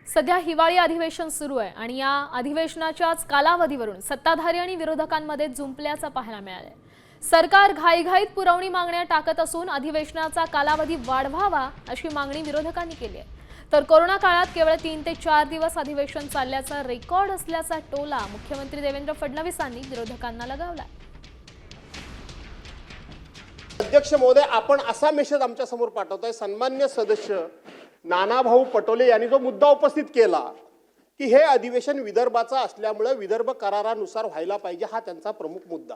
सध्या हिवाळी अधिवेशन सुरू आहे आणि या अधिवेशनाच्याच कालावधीवरून सत्ताधारी आणि विरोधकांमध्ये जुंपल्याचं पाहायला मिळालंय। सरकार घाईघाईत पुरवणी मागण्या टाकत असून अधिवेशनाचा कालावधी वाढवावा अशी मागणी विरोधकांनी केली आहे। तर कोरोना काळात केवळ 3 ते 4 दिवस अधिवेशन चालल्याचा रेकॉर्ड असल्याचा टोला मुख्यमंत्री देवेंद्र फडणवीसांनी विरोधकांना लगावलाय। अध्यक्ष महोदय, आपण असा मेसेज आमच्या समोर पाठवताय। सन्मान्य सदस्य नानाभाऊ पटोले यांनी जो मुद्दा उपस्थित केला की हे अधिवेशन विदर्भाचा असल्यामुळे विदर्भ करारानुसार व्हायला पाहिजे, हा त्यांचा प्रमुख मुद्दा।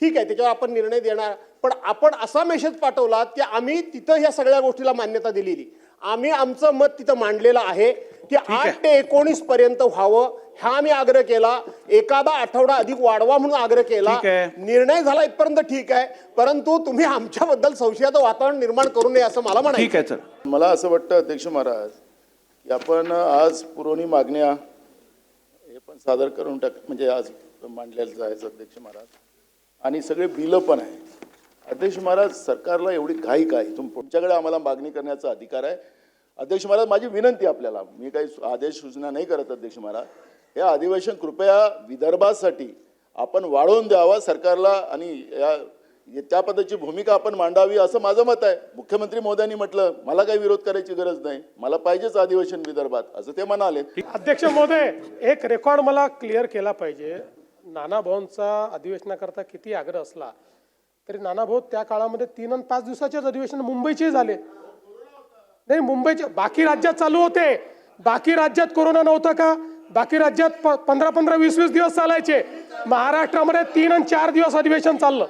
ठीक आहे, त्याच्यावर आपण निर्णय देणार, पण आपण असा मेसेज पाठवला की आम्ही तिथं ह्या सगळ्या गोष्टीला मान्यता दिलेली, आम्ही आमचं मत तिथं मांडलेलं आहे की 8 ते 19 पर्यंत व्हावं, हा आम्ही आग्रह केला। एखादा आठवडा अधिक वाढवा म्हणून आग्रह केला। निर्णय झाला इथपर्यंत ठीक आहे, परंतु तुम्ही आमच्याबद्दल संशयाचं वातावरण निर्माण करू नये असं मला म्हणायचं। ठीक आहे सर, मला असं वाटतं अध्यक्ष महाराज की आपण आज पुरवणी मागण्या हे पण सादर करून म्हणजे आज मांडलेलं जायचं अध्यक्ष महाराज, आणि सगळे बिलं पण आहे। अध्यक्ष महाराज, सरकारला एवढी घाई काय? तुमच्याकडे आम्हाला मागणी करण्याचा अधिकार आहे। अध्यक्ष महाराज, माझी विनंती आपल्याला, मी काही आदेश सूचना नाही करत अध्यक्ष महाराज, हे अधिवेशन कृपया विदर्भासाठी आपण वाढवून द्यावा सरकारला, आणि त्या पद्धतीची भूमिका आपण मांडावी असं माझं मत आहे। मुख्यमंत्री महोदयांनी म्हटलं मला काही विरोध करायची गरज नाही, मला पाहिजेच अधिवेशन विदर्भात, असं ते म्हणाले। अध्यक्ष महोदय, एक रेकॉर्ड मला क्लिअर केला पाहिजे। नानाभाऊंचा अधिवेशनाकरता किती आग्रह असला तरी नानाभाऊ त्या काळामध्ये 3 आणि 5 दिवसाचेच अधिवेशन मुंबईचे झाले नाही। मुंबईचे बाकी राज्यात चालू होते, बाकी राज्यात कोरोना नव्हता का? बाकी राज्यात 15-15, 20-20 दिवस चालायचे। महाराष्ट्रामध्ये 3 आणि 4 दिवस अधिवेशन चाललं।